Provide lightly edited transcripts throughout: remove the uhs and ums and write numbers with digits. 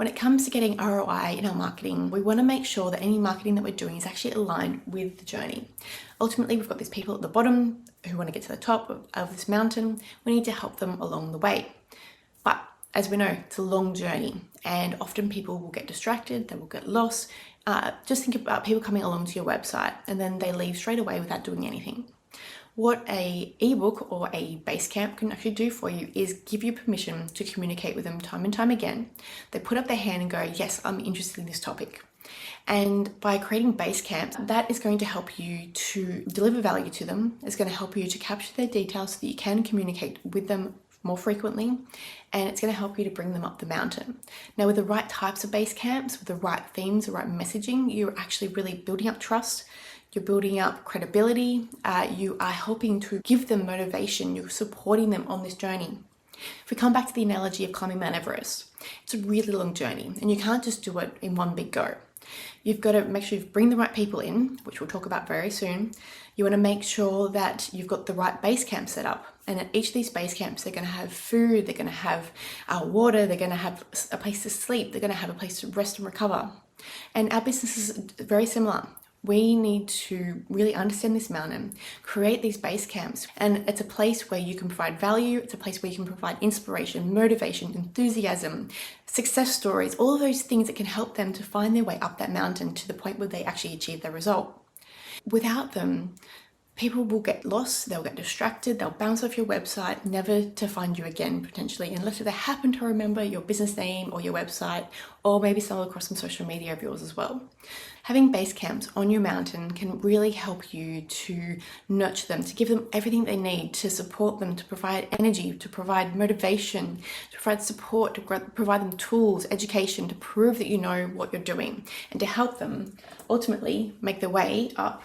When it comes to getting ROI in our marketing, we want to make sure that any marketing that we're doing is actually aligned with the journey. Ultimately, we've got these people at the bottom who want to get to the top of this mountain. We need to help them along the way. But as we know, it's a long journey, and often people will get distracted, they will get lost. Just think about people coming along to your website and then they leave straight away without doing anything. What a ebook or a Basecamp can actually do for you is give you permission to communicate with them time and time again. They put up their hand and go, yes, I'm interested in this topic. And by creating Basecamp, that is going to help you to deliver value to them. It's going to help you to capture their details so that you can communicate with them more frequently, and it's going to help you to bring them up the mountain. Now, with the right types of base camps, with the right themes, the right messaging, you're actually really building up trust, you're building up credibility, you are helping to give them motivation, you're supporting them on this journey. If we come back to the analogy of climbing Mount Everest, it's a really long journey and you can't just do it in one big go. You've got to make sure you bring the right people in, which we'll talk about very soon. You want to make sure that you've got the right base camp set up. And at each of these base camps, they're going to have food, they're going to have water, they're going to have a place to sleep, they're going to have a place to rest and recover. And our business is very similar. We need to really understand this mountain, create these base camps, and it's a place where you can provide value, it's a place where you can provide inspiration, motivation, enthusiasm, success stories, all of those things that can help them to find their way up that mountain to the point where they actually achieve their result. Without them, people will get lost, they'll get distracted, they'll bounce off your website, never to find you again potentially, unless they happen to remember your business name or your website, or maybe stumble across some social media of yours as well. Having base camps on your mountain can really help you to nurture them, to give them everything they need, to support them, to provide energy, to provide motivation, to provide support, to provide them tools, education, to prove that you know what you're doing, and to help them ultimately make their way up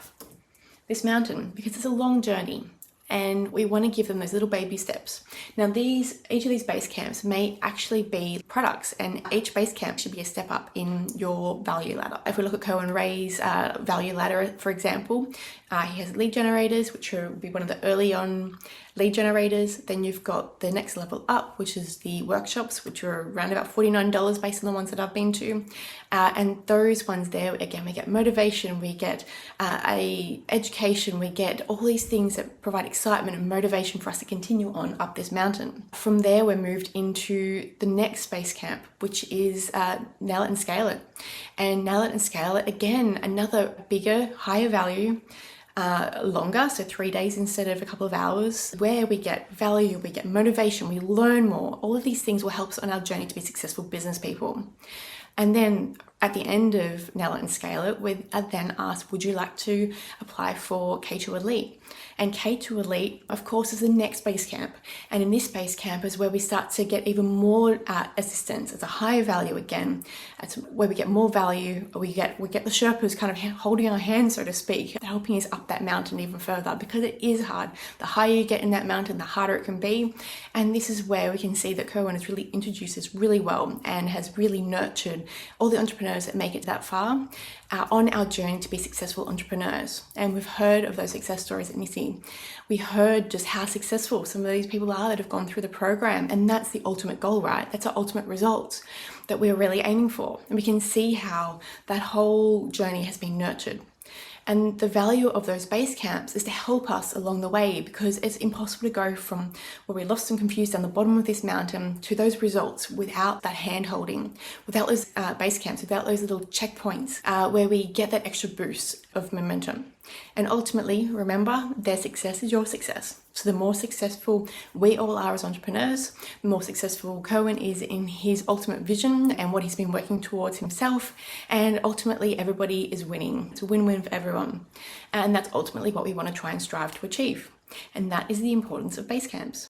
this mountain, because it's a long journey and we want to give them those little baby steps. Now each of these base camps may actually be products, and each base camp should be a step up in your value ladder. If we look at Cohen Ray's value ladder, for example, he has lead generators, which will be one of the early on lead generators. Then you've got the next level up, which is the workshops, which are around about $49 based on the ones that I've been to. And those ones there, again, we get motivation, we get education, we get all these things that provide excitement and motivation for us to continue on up this mountain. From there, we're moved into the next base camp, which is Nail It and Scale It. And Nail It and Scale It, again, another bigger, higher value, longer, so 3 days instead of a couple of hours, where we get value, we get motivation, we learn more. All of these things will help us on our journey to be successful business people. And then at the end of Nail It and Scale It, we then ask, would you like to apply for K2 Elite? And K2 Elite, of course, is the next base camp. And in this base camp is where we start to get even more assistance. It's a higher value again. It's where we get more value. We get the Sherpas kind of holding our hand, so to speak, helping us up that mountain even further, because it is hard. The higher you get in that mountain, the harder it can be. And this is where we can see that Cohen has really introduced this really well and has really nurtured all the entrepreneurs that make it that far on our journey to be successful entrepreneurs. And we've heard of those success stories at Nisi. We heard just how successful some of these people are that have gone through the program, and that's the ultimate goal, right? That's our ultimate results that we're really aiming for. And we can see how that whole journey has been nurtured. And the value of those base camps is to help us along the way, because it's impossible to go from where we're lost and confused down the bottom of this mountain to those results without that hand holding, without those base camps, without those little checkpoints where we get that extra boost of momentum. And ultimately, remember, their success is your success. So the more successful we all are as entrepreneurs, the more successful Cohen is in his ultimate vision and what he's been working towards himself. And ultimately, everybody is winning. It's a win-win for everyone. And that's ultimately what we want to try and strive to achieve. And that is the importance of base camps.